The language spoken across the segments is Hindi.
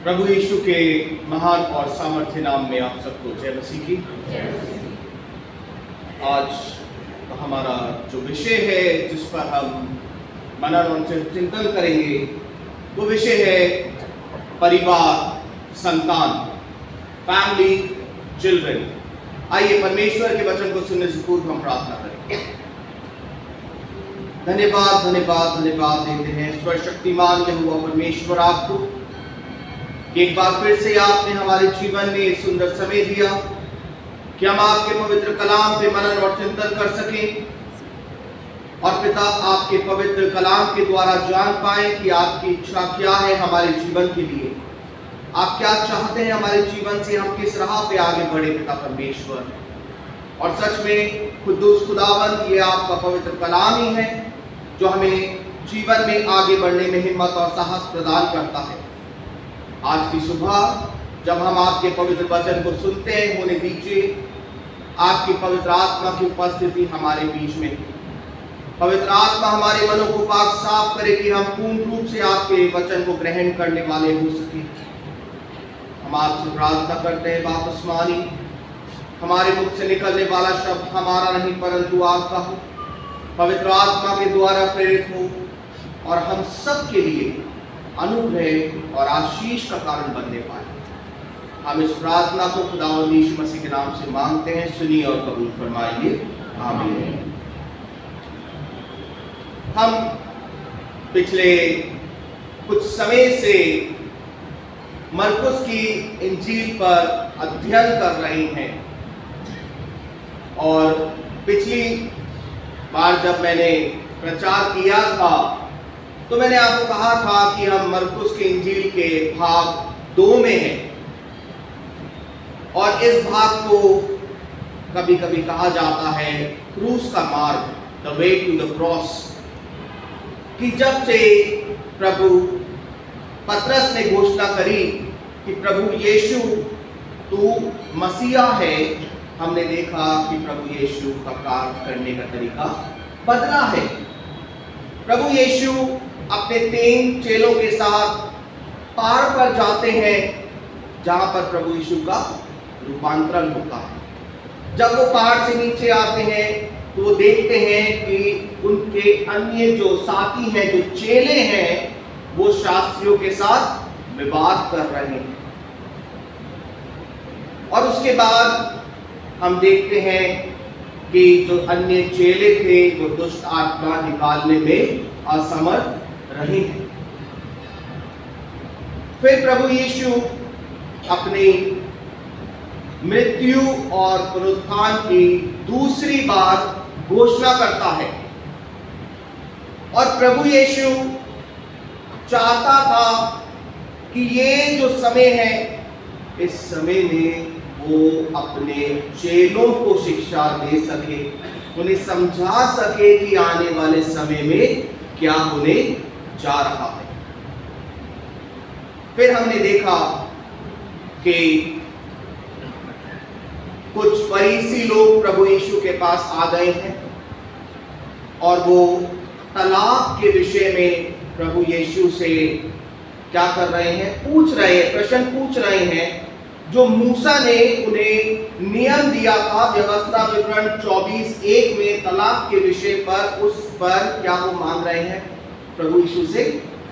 प्रभु यीशु के महान और सामर्थ्य नाम में आप सबको जय मसीह की। आज हमारा जो विषय है जिस पर हम मनन और चिंतन करेंगे वो विषय है परिवार, संतान, फैमिली, चिल्ड्रन। आइए परमेश्वर के वचन को सुनने से पूर्व हम प्रार्थना करें। धन्यवाद धन्यवाद धन्यवाद देते हैं सर्वशक्तिमान यहोवा परमेश्वर आपको, एक बार फिर से आपने हमारे जीवन में एक सुंदर समय दिया कि हम आपके पवित्र कलाम पे मनन और चिंतन कर सकें और पिता आपके पवित्र कलाम के द्वारा जान पाए कि आपकी इच्छा क्या है हमारे जीवन के लिए। आप क्या चाहते हैं हमारे जीवन से, हम किस राह पे आगे बढ़े पिता परमेश्वर। और सच में खुद्दूस खुदावंद ये आपका पवित्र कलाम ही है जो हमें जीवन में आगे बढ़ने में हिम्मत और साहस प्रदान करता है। आज की सुबह जब हम आपके पवित्र वचन को सुनते हैं होने दीजिए आपकी पवित्र आत्मा की उपस्थिति हमारे बीच में। पवित्र आत्मा हमारे मनों को पाक साफ करे कि हम पूर्ण रूप से आपके वचन को ग्रहण करने वाले हो सके। हम आपसे प्रार्थना करते हैं वापस मानी, हमारे मुख से निकलने वाला शब्द हमारा नहीं परंतु आपका हो, पवित्र आत्मा के द्वारा प्रेरित हो और हम सब के लिए अनुग्रह और आशीष का कारण बनने पाए। हम इस प्रार्थना को खुदावंद यीशु मसीह के नाम से मांगते हैं, सुनिए और कबूल फरमाइए, आमीन। हम पिछले कुछ समय से मरकुस की इंजील पर अध्ययन कर रहे हैं और पिछली बार जब मैंने प्रचार किया था तो मैंने आपको कहा था कि हम मरकुस के इंजील के भाग 2 में हैं और इस भाग को कभी कभी कहा जाता है क्रूस का मार्ग, the way to the cross. कि जब से प्रभु पतरस ने घोषणा करी कि प्रभु यीशु तू मसीहा है, हमने देखा कि प्रभु यीशु का कार्य करने का तरीका बदला है। प्रभु यीशु अपने 3 चेलों के साथ पहाड़ पर जाते हैं जहां पर प्रभु यीशु का रूपांतरण होता है। जब वो पहाड़ से नीचे आते हैं तो वो देखते हैं कि उनके अन्य जो साथी हैं, जो चेले हैं, वो शास्त्रियों के साथ विवाद कर रहे हैं। और उसके बाद हम देखते हैं कि जो अन्य चेले थे वो दुष्ट आत्मा निकालने में असमर्थ रहे हैं। फिर प्रभु यीशु अपनी मृत्यु और पुनरुत्थान की दूसरी बार घोषणा करता है और प्रभु यीशु चाहता था कि ये जो समय है इस समय में वो अपने चेलों को शिक्षा दे सके, उन्हें समझा सके कि आने वाले समय में क्या होने जा रहा है। फिर हमने देखा कि कुछ फरीसी लोग प्रभु यीशु के पास आ गए हैं और वो तलाक के विषय में प्रभु यीशु से क्या कर रहे हैं, प्रश्न पूछ रहे हैं जो मूसा ने उन्हें नियम दिया था व्यवस्था विवरण 24:1 में तलाक के विषय पर, उस पर क्या वो मांग रहे हैं प्रभु यीशु से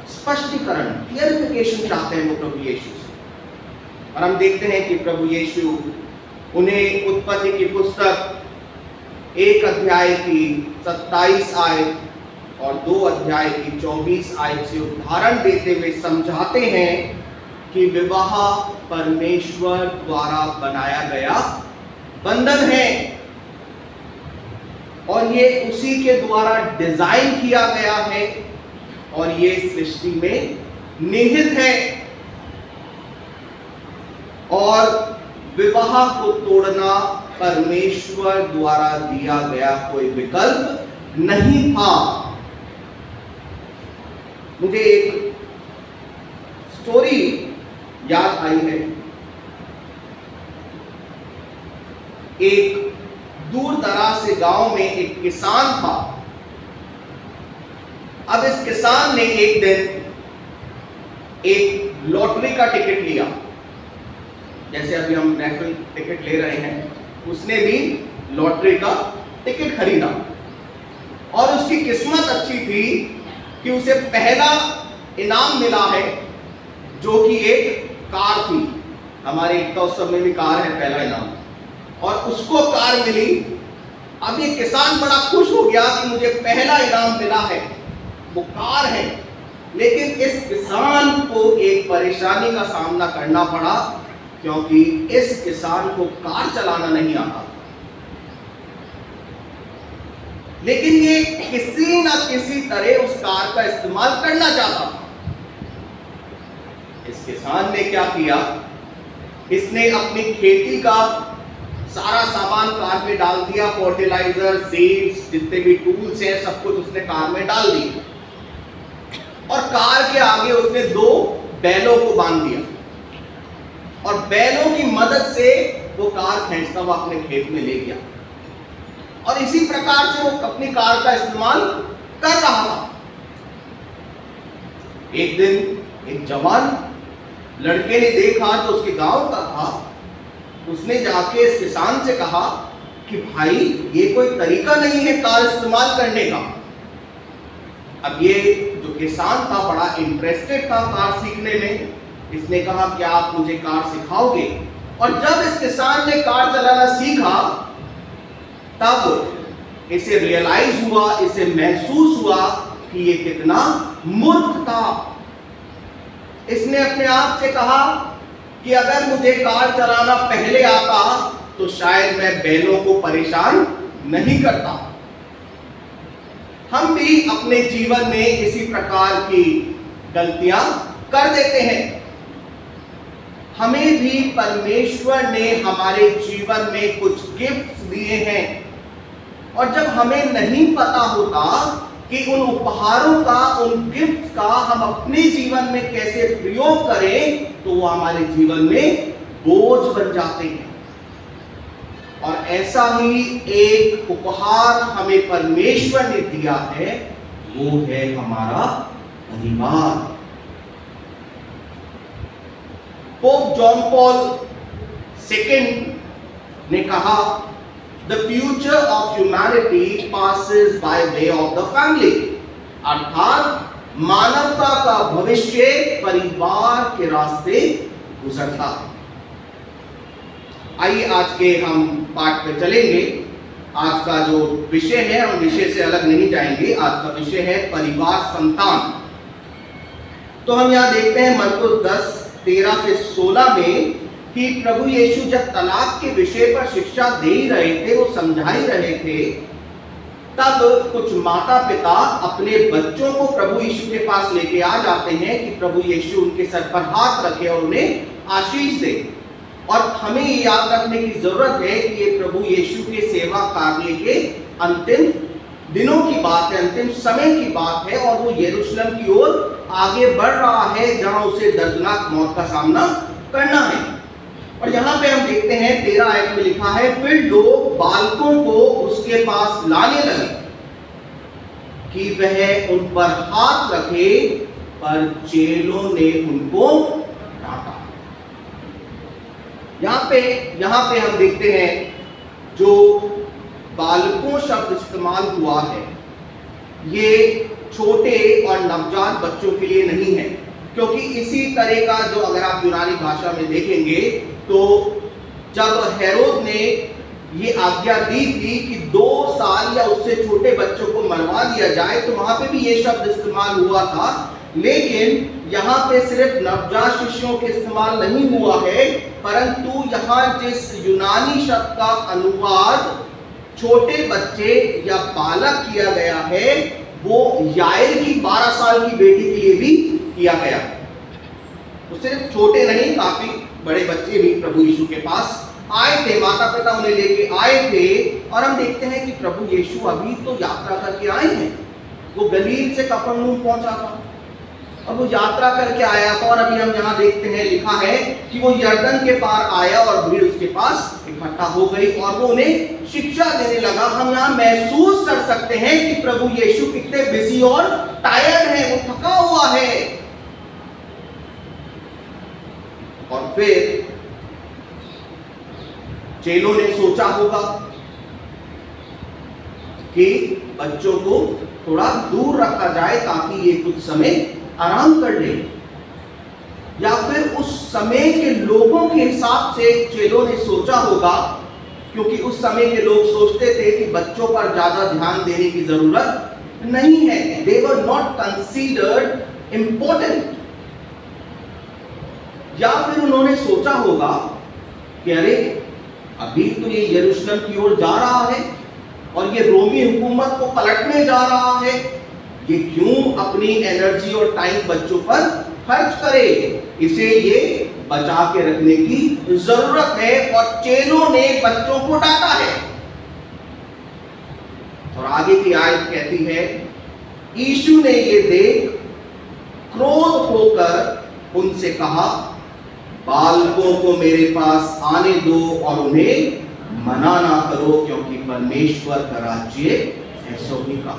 स्पष्टीकरण, क्लियरिफिकेशन चाहते हैं वो प्रभु यीशु से। और हम देखते हैं कि प्रभु यीशु उन्हें उत्पत्ति की पुस्तक 1 अध्याय की 27 आयत और 2 अध्याय की 24 आयत से उदाहरण देते हुए समझाते हैं कि विवाह परमेश्वर द्वारा बनाया गया बंधन है और ये उसी के द्वारा डिजाइन किया गया है और ये सृष्टि में निहित है और विवाह को तोड़ना परमेश्वर द्वारा दिया गया कोई विकल्प नहीं था। मुझे एक स्टोरी याद आई है। एक दूर दराज से गांव में एक किसान था। अब इस किसान ने एक दिन एक लॉटरी का टिकट लिया, जैसे अभी हम नेशनल टिकट ले रहे हैं, उसने भी लॉटरी का टिकट खरीदा और उसकी किस्मत अच्छी थी कि उसे पहला इनाम मिला है जो कि एक कार थी। हमारे एकता उत्सव में भी कार है पहला इनाम, और उसको कार मिली। अब ये किसान बड़ा खुश हो गया कि मुझे पहला इनाम मिला है, वो कार है। लेकिन इस किसान को एक परेशानी का सामना करना पड़ा, क्योंकि इस किसान को कार चलाना नहीं आता, लेकिन ये किसी ना किसी तरह उस कार का इस्तेमाल करना चाहता था। इस किसान ने क्या किया, इसने अपनी खेती का सारा सामान कार में डाल दिया, फर्टिलाइजर, सीड्स, जितने भी टूल्स हैं सब कुछ उसने कार में डाल दिया, और कार के आगे उसने 2 बैलों को बांध दिया, और बैलों की मदद से वो कार खींचता हुआ अपने खेत में ले गया, और इसी प्रकार से वो अपनी कार का इस्तेमाल कर रहा था। एक दिन एक जवान लड़के ने देखा, जो उसके गांव का था, उसने जाके इस किसान से कहा कि भाई ये कोई तरीका नहीं है कार इस्तेमाल करने का। अब ये जो किसान था बड़ा इंटरेस्टेड था कार सीखने में, इसने कहा कि आप मुझे कार सिखाओगे। और जब इस किसान ने कार चलाना सीखा तब इसे रियलाइज हुआ, इसे महसूस हुआ कि ये कितना मूर्ख था। इसने अपने आप से कहा कि अगर मुझे कार चलाना पहले आता तो शायद मैं बैलों को परेशान नहीं करता। हम भी अपने जीवन में इसी प्रकार की गलतियां कर देते हैं। हमें भी परमेश्वर ने हमारे जीवन में कुछ गिफ्ट्स दिए हैं, और जब हमें नहीं पता होता कि उन उपहारों का, उन गिफ्ट्स का हम अपने जीवन में कैसे प्रयोग करें, तो वो हमारे जीवन में बोझ बन जाते हैं। और ऐसा ही एक उपहार हमें परमेश्वर ने दिया है, वो है हमारा परिवार। पोप जॉन पॉल II ने कहा, The future of humanity passes by way of the family, अर्थात मानवता का भविष्य परिवार के रास्ते गुजरता है। आइए आज के हम पाठ पे चलेंगे। आज का जो विषय है, हम विषय से अलग नहीं जाएंगे। आज का विषय है परिवार, संतान। तो हम यहाँ देखते हैं मरकुस 10:13-16 में कि प्रभु यीशु जब तलाक के विषय पर शिक्षा दे ही रहे थे, वो समझा ही रहे थे, तब कुछ माता पिता अपने बच्चों को प्रभु यीशु के पास लेके आ जाते हैं कि प्रभु यीशु उनके सर पर हाथ रखे और उन्हें आशीष दे। और हमें ये याद रखने की जरूरत है कि ये प्रभु यीशु के सेवा कार्य के अंतिम दिनों की बात है, अंतिम समय की बात है, और वो यरूशलेम की ओर आगे बढ़ रहा है, जहां उसे दर्दनाक मौत का सामना करना है। और यहाँ पे हम देखते हैं 13 आयत में लिखा है, फिर लोग बालकों को उसके पास लाने लगे कि वह उन पर हाथ रखे, पर चेलों ने उनको डांटा। यहाँ पे हम देखते हैं जो बालकों शब्द इस्तेमाल हुआ है, ये छोटे और नवजात बच्चों के लिए नहीं है, क्योंकि इसी तरह का जो अगर आप यूनानी भाषा में देखेंगे तो जब हेरोद ने ये आज्ञा दी थी कि 2 साल या उससे छोटे बच्चों को मरवा दिया जाए, तो वहां पे भी ये शब्द इस्तेमाल हुआ था। लेकिन यहाँ पे सिर्फ नवजात शिशुओं के इस्तेमाल नहीं हुआ है, परंतु यहाँ जिस यूनानी शब्द का अनुवाद छोटे बच्चे या बालक किया गया है, वो याइर की 12 साल की बेटी के लिए भी किया गया। तो सिर्फ छोटे नहीं, काफी बड़े बच्चे भी प्रभु यीशु के पास आए थे, माता पिता उन्हें लेके आए थे। और हम देखते हैं कि प्रभु यीशु अभी तो यात्रा करके आए हैं, वो गलील से कफरनहूम पहुंचा था और वो यात्रा करके आया था। और अभी हम यहाँ देखते हैं, लिखा है कि वो यरदन के पार आया और भीड़ उसके पास इकट्ठा हो गई और वो उन्हें शिक्षा देने लगा। हम यहाँ महसूस कर सकते हैं कि प्रभु यीशु कितने बिजी और टायर्ड है, वो थका हुआ है। और फिर चेलों ने सोचा होगा कि बच्चों को थोड़ा दूर रखा जाए ताकि ये कुछ समय आराम कर ले, या फिर उस समय के लोगों के हिसाब से चेलों ने सोचा होगा, क्योंकि उस समय के लोग सोचते थे कि बच्चों पर ज्यादा ध्यान देने की जरूरत नहीं है। They were not considered important। या फिर उन्होंने सोचा होगा कि अरे अभी तो ये यरूशलेम की ओर जा रहा है और ये रोमी हुकूमत को पलटने जा रहा है, ये क्यों अपनी एनर्जी और टाइम बच्चों पर खर्च करे, इसे ये बचा के रखने की जरूरत है। और चेलों ने बच्चों को डांटा है। और आगे की आयत कहती है, यीशु ने ये देख क्रोध होकर उनसे कहा, बालकों को मेरे पास आने दो और उन्हें मना ना करो, क्योंकि परमेश्वर का राज्य ऐसा ही का।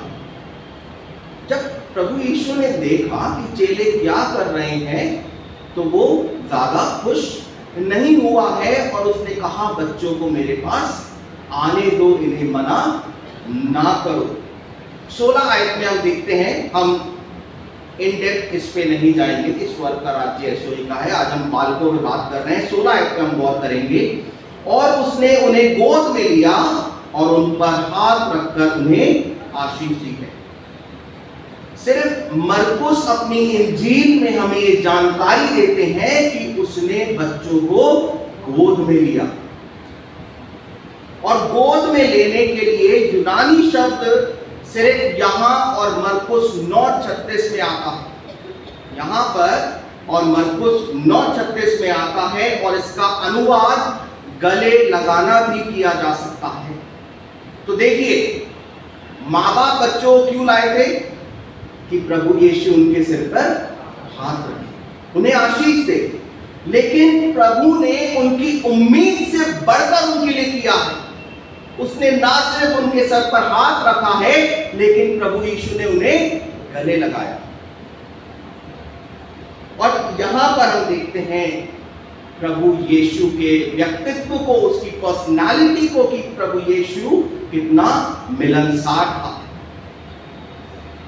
जब प्रभु यीशु ने देखा कि चेले क्या कर रहे हैं तो वो ज्यादा खुश नहीं हुआ है और उसने कहा, बच्चों को मेरे पास आने दो, इन्हें मना ना करो। 16 आयत में हम देखते हैं, हम इन डेप्थ इस पे नहीं जाएंगे, इस वर्ग का राज्य ऐसो ही का है, आज हम बालकों में बात कर रहे हैं। 16 आयत पे हम गौर करेंगे। और उसने उन्हें गोद में लिया और उन पर हाथ रखकर उन्हें आशीष दी है। सिर्फ मरकुस अपनी इंजील में हमें ये जानकारी देते हैं कि उसने बच्चों को गोद में लिया। और गोद में लेने के लिए यूनानी शब्द सिर्फ यहां और मरकुस 9:36 में आता है, यहां पर और मरकुस 9:36 में आता है। और इसका अनुवाद गले लगाना भी किया जा सकता है। तो देखिए, माँ बाप बच्चों क्यों लाए थे कि प्रभु यीशु उनके सिर पर हाथ रखे, उन्हें आशीष दे। लेकिन प्रभु ने उनकी उम्मीद से बढ़कर उनके लिए किया है। उसने ना सिर्फ उनके सर पर हाथ रखा है, लेकिन प्रभु यीशु ने उन्हें गले लगाया। और यहां पर हम देखते हैं प्रभु यीशु के व्यक्तित्व को, उसकी पर्सनालिटी को, कि प्रभु यीशु कितना मिलनसार था।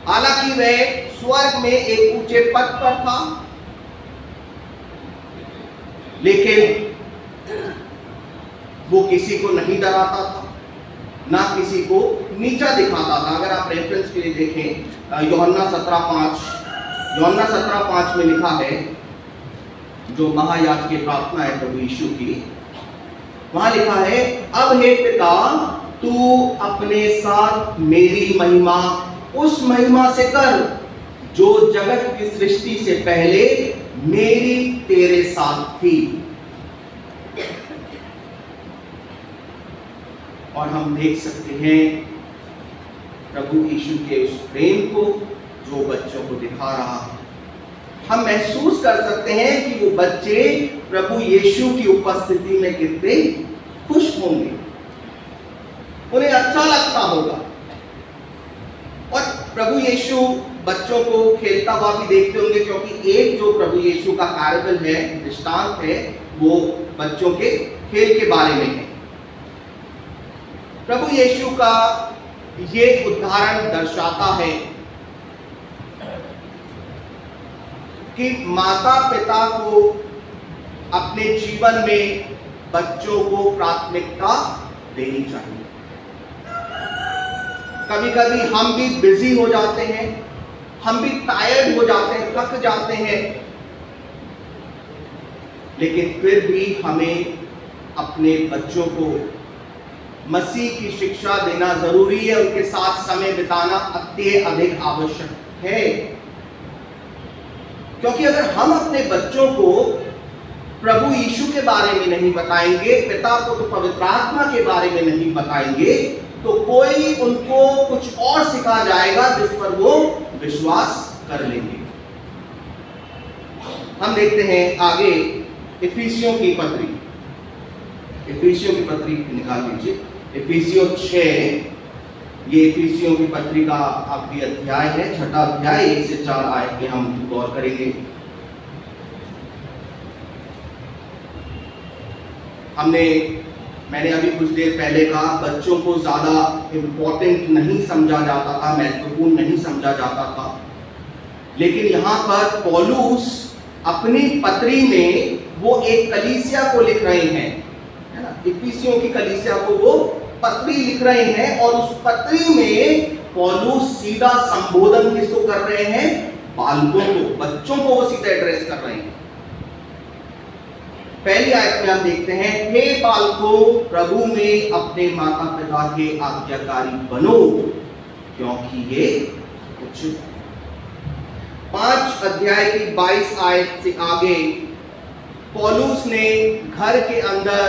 हालांकि वह स्वर्ग में एक ऊंचे पद पर था, लेकिन वो किसी को नहीं डराता था, ना किसी को नीचा दिखाता था। अगर आप रेफरेंस के लिए देखें, यूहन्ना 17:5 में लिखा है, जो महायाजक की प्रार्थना है प्रभु यीशु की, वहां लिखा है, अब हे पिता, तू अपने साथ मेरी महिमा उस महिमा से कर जो जगत की सृष्टि से पहले मेरी तेरे साथ थी। और हम देख सकते हैं प्रभु यीशु के उस प्रेम को जो बच्चों को दिखा रहा है। हम महसूस कर सकते हैं कि वो बच्चे प्रभु यीशु की उपस्थिति में कितने खुश होंगे, उन्हें अच्छा लगता होगा। और प्रभु यीशु बच्चों को खेलता हुआ भी देखते होंगे, क्योंकि एक जो प्रभु यीशु का पैराबल है, दृष्टांत है, वो बच्चों के खेल के बारे में है। प्रभु यीशु का ये उदाहरण दर्शाता है कि माता पिता को अपने जीवन में बच्चों को प्राथमिकता देनी चाहिए। कभी कभी हम भी बिजी हो जाते हैं, हम भी टायर्ड हो जाते हैं, थक जाते हैं, लेकिन फिर भी हमें अपने बच्चों को मसीह की शिक्षा देना जरूरी है, उनके साथ समय बिताना अत्यधिक आवश्यक है। क्योंकि अगर हम अपने बच्चों को प्रभु यीशु के बारे में नहीं बताएंगे, पिता को तो पवित्र आत्मा के बारे में नहीं बताएंगे, तो कोई उनको कुछ और सिखा जाएगा जिस पर वो विश्वास कर लेंगे। हम देखते हैं आगे इफिसियों की पत्री, इफिसियों की पत्री निकाल लीजिए, इफिसियों 6, ये इफिसियों की पत्री का आपकी अध्याय है, 6ठा अध्याय, 1 से 4 आयत में हम गौर करेंगे। मैंने अभी कुछ देर पहले कहा, बच्चों को ज़्यादा इम्पोर्टेंट नहीं समझा जाता था, महत्वपूर्ण नहीं समझा जाता था। लेकिन यहाँ पर पौलुस अपनी पत्री में वो एक कलीसिया को लिख रहे हैं, है ना, इफिसियों की कलीसिया को वो पत्री लिख रहे हैं, और उस पत्री में पौलुस सीधा संबोधन किसको कर रहे हैं? बालकों को, बच्चों को वो सीधा एड्रेस कर रहे हैं। पहली आयत में हम देखते हैं, हे बालकों, प्रभु में अपने माता पिता के आज्ञाकारी बनो, क्योंकि ये उचित है। 5 अध्याय की 22 आयत से आगे पौलुस ने घर के अंदर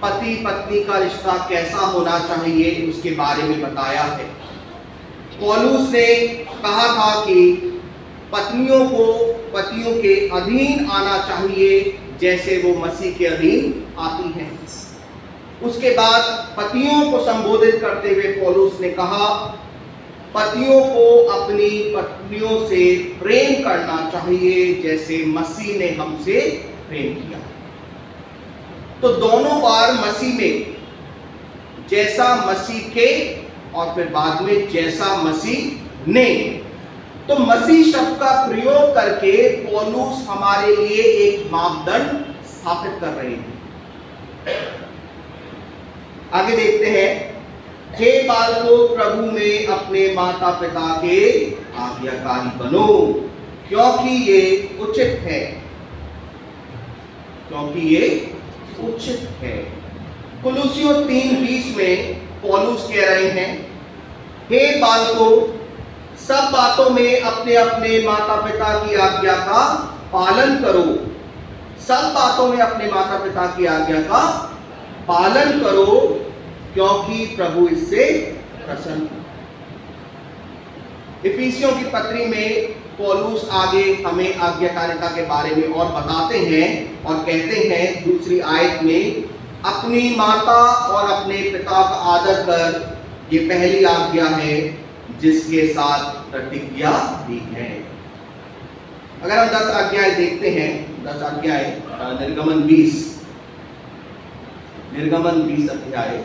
पति पत्नी का रिश्ता कैसा होना चाहिए उसके बारे में बताया है। पौलुस ने कहा था कि पत्नियों को पतियों के अधीन आना चाहिए, जैसे वो मसीह के अधीन आती हैं। उसके बाद पतियों को संबोधित करते हुए पौलुस ने कहा, पतियों को अपनी पत्नियों से प्रेम करना चाहिए, जैसे मसीह ने हमसे प्रेम किया। तो दोनों बार मसीह में, जैसा मसीह के, और फिर बाद में जैसा मसीह ने। तो मसीह शब्द का प्रयोग करके पौलुस हमारे लिए एक मापदंड स्थापित कर रहे हैं। आगे देखते हैं, हे बालकों, प्रभु में अपने माता पिता के आज्ञाकारी बनो, क्योंकि ये उचित है, क्योंकि ये उचित है। कुलुसियों 3:20 में पौलुस कह रहे हैं, हे बालकों, सब बातों में अपने अपने माता पिता की आज्ञा का पालन करो। सब बातों में अपने माता पिता की आज्ञा का पालन करो, क्योंकि प्रभु इससे प्रसन्न है। इफिसियों की पत्री में पौलुस आगे हमें आज्ञाकारिता के बारे में और बताते हैं और कहते हैं दूसरी आयत में, अपनी माता और अपने पिता का आदर कर, ये पहली आज्ञा है जिसके साथ प्रतिज्ञा दी है। अगर हम 10 आज्ञाएं देखते हैं, 10 आज्ञाएं, निर्गमन 20 अध्याय,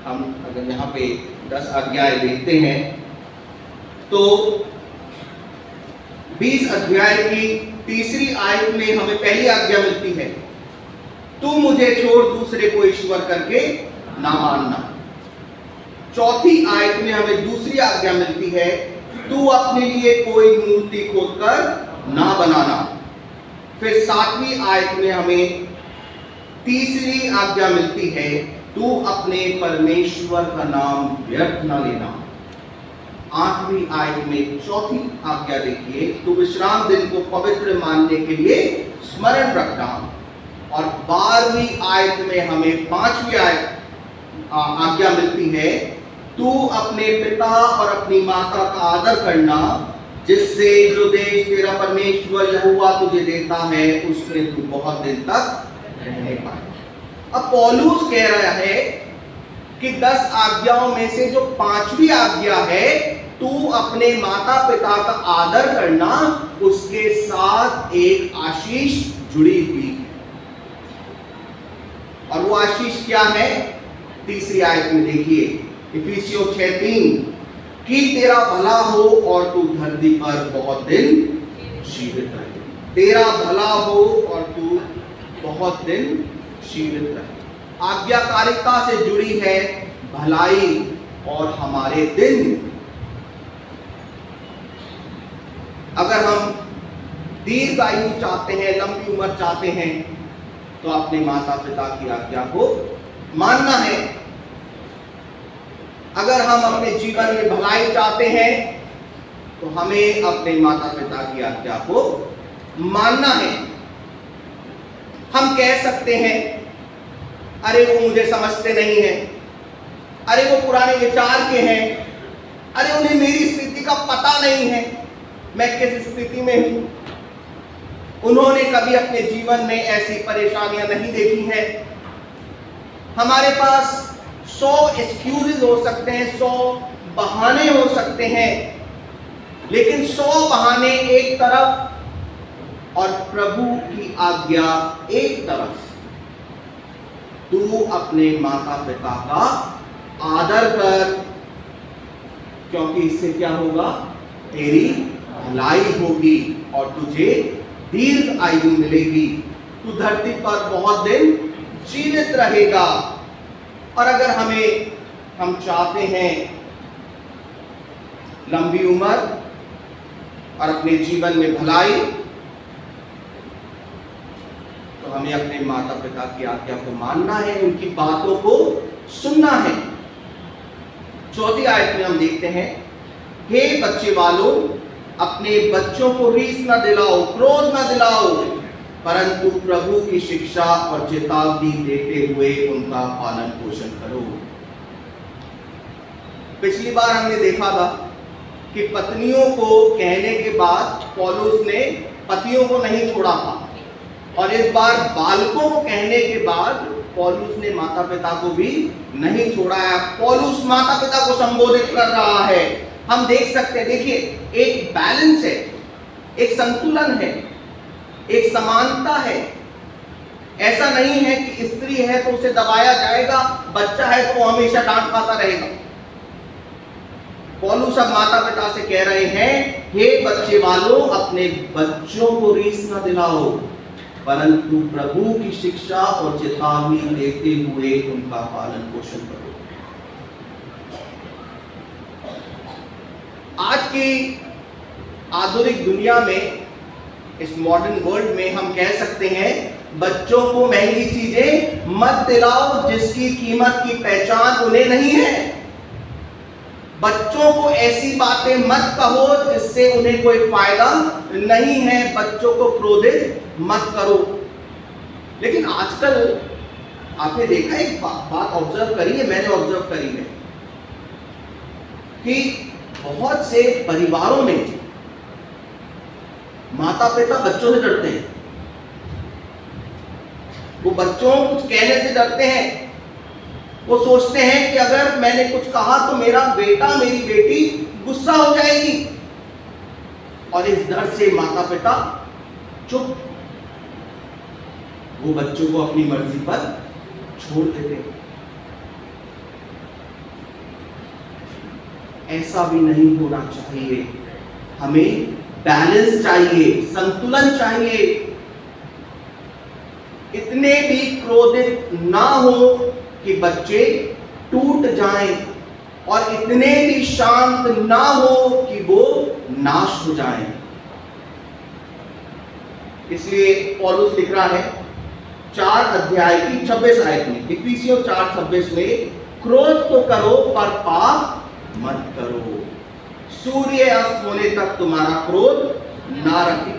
हम अगर यहाँ पे 10 आज्ञाएं देखते हैं तो 20 अध्याय की 3री आयत में हमें पहली आज्ञा मिलती है, तू मुझे छोड़ दूसरे को ईश्वर करके ना मानना। 4थी आयत में हमें दूसरी आज्ञा मिलती है, तू अपने लिए कोई मूर्ति खोदकर ना बनाना। फिर 7वीं आयत में हमें तीसरी आज्ञा मिलती है, तू अपने परमेश्वर का नाम व्यर्थ न लेना। 8वीं आयत में चौथी आज्ञा देखिए, तू विश्राम दिन को पवित्र मानने के लिए स्मरण रखना। और 12वीं आयत में हमें 5वीं आज्ञा मिलती है, तू अपने पिता और अपनी माता का आदर करना, जिससे जो देश तेरा परमेश्वर यहोवा तुझे देता है उसमें तू बहुत दिन तक रहने पाए। अब पौलुस कह रहा है कि 10 आज्ञाओं में से जो 5वीं आज्ञा है, तू अपने माता पिता का आदर करना, उसके साथ एक आशीष जुड़ी हुई है। और वो आशीष क्या है? तीसरी आयत में देखिए, इफिसियों 6:3, कि तेरा भला हो और तू धरती पर बहुत दिन जीवित रहे। तेरा भला हो और तू बहुत दिन जीवित रहे। आज्ञाकारिता से जुड़ी है भलाई और हमारे दिन। अगर हम दीर्घ आयु चाहते हैं, लंबी उम्र चाहते हैं, तो अपने माता पिता की आज्ञा को मानना है। अगर हम अपने जीवन में भलाई चाहते हैं तो हमें अपने माता पिता की आज्ञा को मानना है। हम कह सकते हैं, अरे वो मुझे समझते नहीं है, अरे वो पुराने विचार के हैं, अरे उन्हें मेरी स्थिति का पता नहीं है, मैं किस स्थिति में हूं। उन्होंने कभी अपने जीवन में ऐसी परेशानियां नहीं देखी हैं। हमारे पास 100 एक्सक्यूजेज हो सकते हैं, 100 बहाने हो सकते हैं, लेकिन 100 बहाने एक तरफ और प्रभु की आज्ञा एक तरफ। तू अपने माता पिता का आदर कर, क्योंकि इससे क्या होगा, तेरी भलाई होगी और तुझे दीर्घ आयु मिलेगी, तू धरती पर बहुत दिन जीवित रहेगा। और अगर हम चाहते हैं लंबी उम्र और अपने जीवन में भलाई, तो हमें अपने माता पिता की आज्ञा को मानना है, उनकी बातों को सुनना है। चौथी आयत में हम देखते हैं, हे बच्चे वालों, अपने बच्चों को रीस न दिलाओ, क्रोध न दिलाओ, परंतु प्रभु की शिक्षा और चेतावनी देते हुए उनका पालन पोषण करो। पिछली बार हमने देखा था कि पत्नियों को कहने के बाद पौलुस ने पतियों को नहीं छोड़ा था, और इस बार बालकों को कहने के बाद पौलुस ने माता पिता को भी नहीं छोड़ा है। पौलुस माता पिता को संबोधित कर रहा है। हम देख सकते हैं, देखिए एक बैलेंस है, एक संतुलन है, एक समानता है। ऐसा नहीं है कि स्त्री है तो उसे दबाया जाएगा, बच्चा है तो वो हमेशा डांट खाता रहेगा। पौलुस अब माता पिता से कह रहे हैं, हे बच्चे वालों, अपने बच्चों को रीस न दिलाओ, परंतु प्रभु की शिक्षा और चेतावनी देते हुए उनका पालन पोषण करो। आज की आधुनिक दुनिया में, इस मॉडर्न वर्ल्ड में हम कह सकते हैं, बच्चों को महंगी चीजें मत दिलाओ जिसकी कीमत की पहचान उन्हें नहीं है। बच्चों को ऐसी बातें मत कहो जिससे उन्हें कोई फायदा नहीं है। बच्चों को क्रोधित मत करो। लेकिन आजकल आपने देखा, एक बात ऑब्जर्व करी है, मैंने ऑब्जर्व करी है कि बहुत से परिवारों में माता पिता बच्चों से डरते हैं। वो बच्चों कुछ कहने से डरते हैं। वो सोचते हैं कि अगर मैंने कुछ कहा तो मेरा बेटा, मेरी बेटी गुस्सा हो जाएगी, और इस डर से माता पिता चुप, वो बच्चों को अपनी मर्जी पर छोड़ देते हैं। ऐसा भी नहीं होना चाहिए। हमें बैलेंस चाहिए, संतुलन चाहिए। इतने भी क्रोधित ना हो कि बच्चे टूट जाएं, और इतने भी शांत ना हो कि वो नाश हो जाएं। इसलिए पौलुस लिख रहा है 4 अध्याय की 26 आयत में, इफिसियों 4:26 में, क्रोध तो करो पर पाप मत करो, सूर्य अस्त होने तक तुम्हारा क्रोध ना रखे।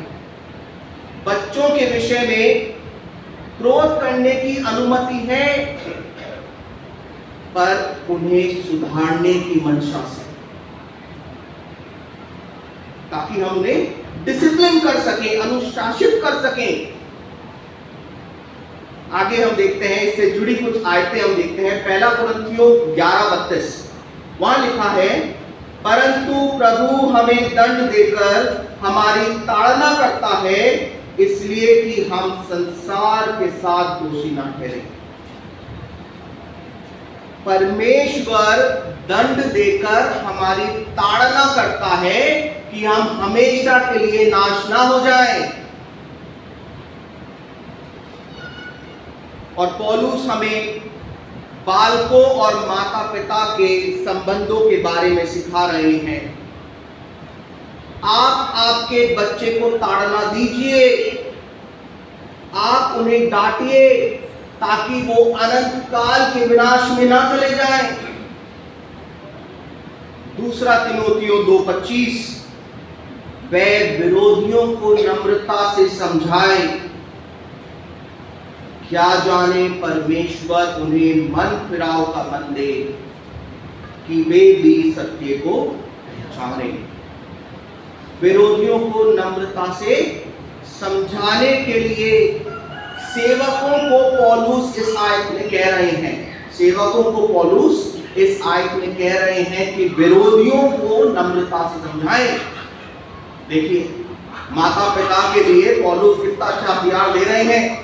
बच्चों के विषय में क्रोध करने की अनुमति है, पर उन्हें सुधारने की मंशा से, ताकि हम उन्हें डिसिप्लिन कर सकें, अनुशासित कर सकें। आगे हम देखते हैं, इससे जुड़ी कुछ आयतें हम देखते हैं। 1 कुरिन्थियों 11:32, वहां लिखा है, परंतु प्रभु हमें दंड देकर हमारी ताड़ना करता है, इसलिए कि हम संसार के साथ दोषी ना ठहरे। परमेश्वर दंड देकर हमारी ताड़ना करता है कि हम हमेशा के लिए नाश ना हो जाएं। और पौलुस हमें बालकों और माता पिता के संबंधों के बारे में सिखा रहे हैं। आप आपके बच्चे को ताड़ना दीजिए, आप उन्हें डांटिए, ताकि वो अनंत काल के विनाश में ना चले जाएं। 2 तीमुथियों 2:25, वे विरोधियों को नम्रता से समझाए, क्या जाने परमेश्वर उन्हें मन फिराव का मन दे कि वे भी सत्य को पहचाने। विरोधियों को नम्रता से समझाने के लिए सेवकों को पौलुस इस आयत में कह रहे हैं, सेवकों को पौलुस इस आयत में कह रहे हैं कि विरोधियों को नम्रता से समझाएं। देखिए, माता पिता के लिए पौलुस कितना अच्छा हथियार दे रहे हैं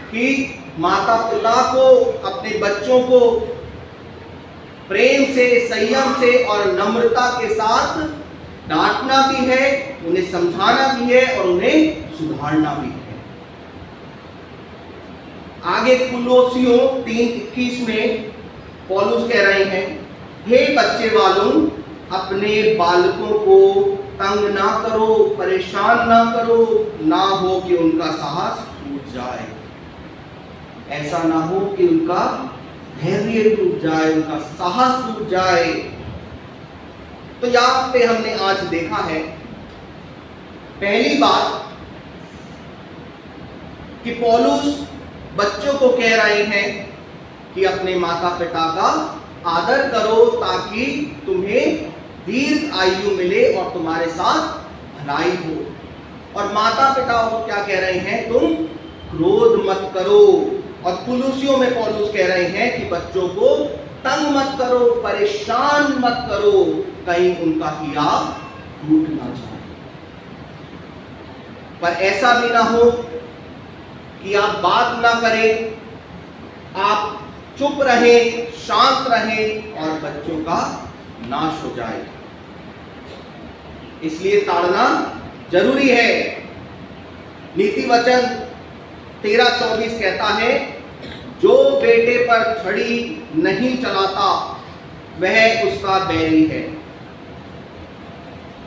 कि माता पिता को अपने बच्चों को प्रेम से, संयम से और नम्रता के साथ डांटना भी है, उन्हें समझाना भी है और उन्हें सुधारना भी है। आगे कुलोसियों 3:21 में पौलुस कह रहे हैं, हे बच्चे वालों, अपने बालकों को तंग ना करो, परेशान ना करो, ना हो कि उनका साहस टूट जाए। ऐसा ना हो कि उनका धैर्य टूट जाए, उनका साहस टूट जाए। तो यहाँ पे हमने आज देखा है पहली बात कि पौलुस बच्चों को कह रहे हैं कि अपने माता पिता का आदर करो ताकि तुम्हें दीर्घ आयु मिले और तुम्हारे साथ भलाई हो। और माता पिता को क्या कह रहे हैं, तुम क्रोध मत करो। और कुलूसियों में पौलुस कह रहे हैं कि बच्चों को तंग मत करो, परेशान मत करो, कहीं उनका हिया टूट ना जाए। पर ऐसा भी ना हो कि आप बात ना करें, आप चुप रहें, शांत रहें और बच्चों का नाश हो जाए। इसलिए ताड़ना जरूरी है। नीति वचन 13:24 कहता है, जो बेटे पर छड़ी नहीं चलाता वह उसका बैरी है।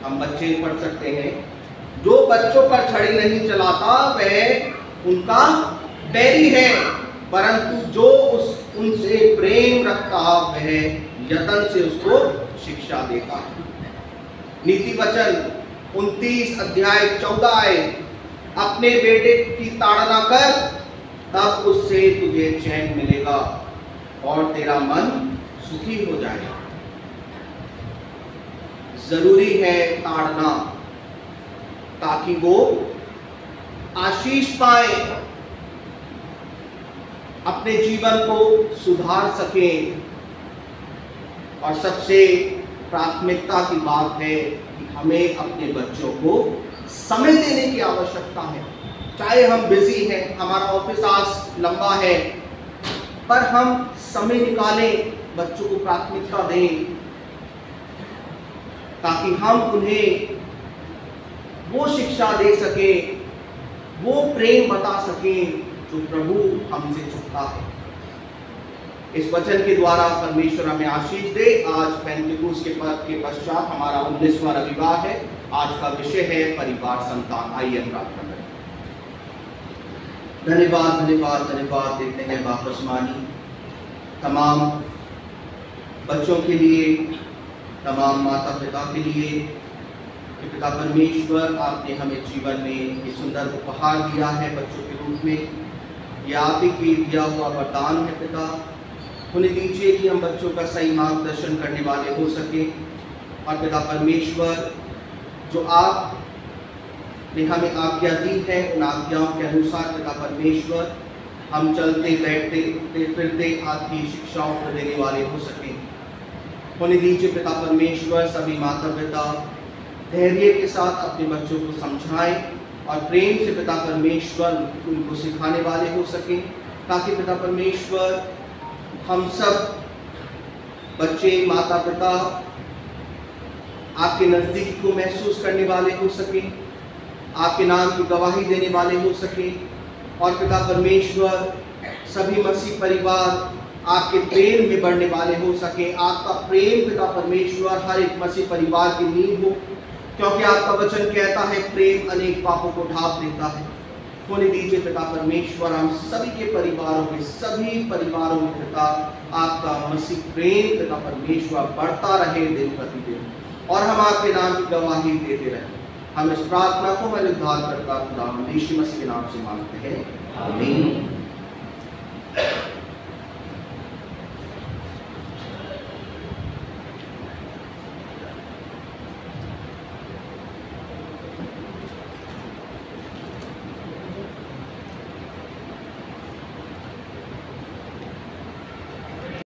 हम बच्चे पढ़ सकते हैं, जो बच्चों पर छड़ी नहीं चलाता वह उनका बैरी है, परंतु जो उनसे प्रेम रखता वह यत्न से उसको शिक्षा देता है। नीति वचन 29:14, अपने बेटे की ताड़ना कर, तब उससे तुझे चैन मिलेगा और तेरा मन सुखी हो जाएगा। जरूरी है ताड़ना ताकि वो आशीष पाए, अपने जीवन को सुधार सकें। और सबसे प्राथमिकता की बात है कि हमें अपने बच्चों को समय देने की आवश्यकता है। चाहे हम बिजी हैं, हमारा ऑफिस आज लंबा है, पर हम समय निकालें, बच्चों को प्राथमिकता दें ताकि हम उन्हें वो शिक्षा दे सकें, वो प्रेम बता सकें जो प्रभु हमसे चाहता है। इस वचन के द्वारा परमेश्वर हमें आशीष दे। आज पेंटिकोस के पर्व के पश्चात हमारा 19वां रविवार है। आज का विषय है परिवार संतान। आइए प्रार्थना करें। धन्यवाद धन्यवाद धन्यवाद देते हैं वापस मानी तमाम बच्चों के लिए, तमाम माता पिता के लिए। पिता परमेश्वर, आपने हमें जीवन में ये सुंदर उपहार दिया है बच्चों के रूप में। ये आप ही की दिया हुआ वरदान है पिता। उन्हें दीजिए कि हम बच्चों का सही मार्गदर्शन करने वाले हो सके। और पिता परमेश्वर, जो आपने हमें आज्ञा दी है, उन आज्ञाओं के अनुसार पिता परमेश्वर हम चलते बैठते उठते फिरते आपकी शिक्षाओं को देने वाले हो सकें। उन्हें दीजिए पिता परमेश्वर, सभी माता पिता धैर्य के साथ अपने बच्चों को समझाएं और प्रेम से पिता परमेश्वर उनको सिखाने वाले हो सकें, ताकि पिता परमेश्वर हम सब बच्चे माता पिता आपके नज़दीकी को महसूस करने वाले हो सकें, आपके नाम की गवाही देने वाले हो सकें। और पिता परमेश्वर सभी मसीह परिवार आपके प्रेम में बढ़ने वाले हो सके। आपका प्रेम पिता परमेश्वर हर एक मसीह परिवार की नींव हो, क्योंकि आपका वचन कहता है प्रेम अनेक पापों को ढांप देता है। होने दीजिए पिता परमेश्वर हम सभी के परिवारों में, सभी परिवारों में पिता आपका मसीह प्रेम पिता परमेश्वर बढ़ता रहे दिन प्रतिदिन, और हम आपके नाम की गवाही देते रहे। हम इस प्रार्थना को हमारे उद्धारकर्ता खुदा यीशु मसीह के नाम से मांगते हैं, आमीन।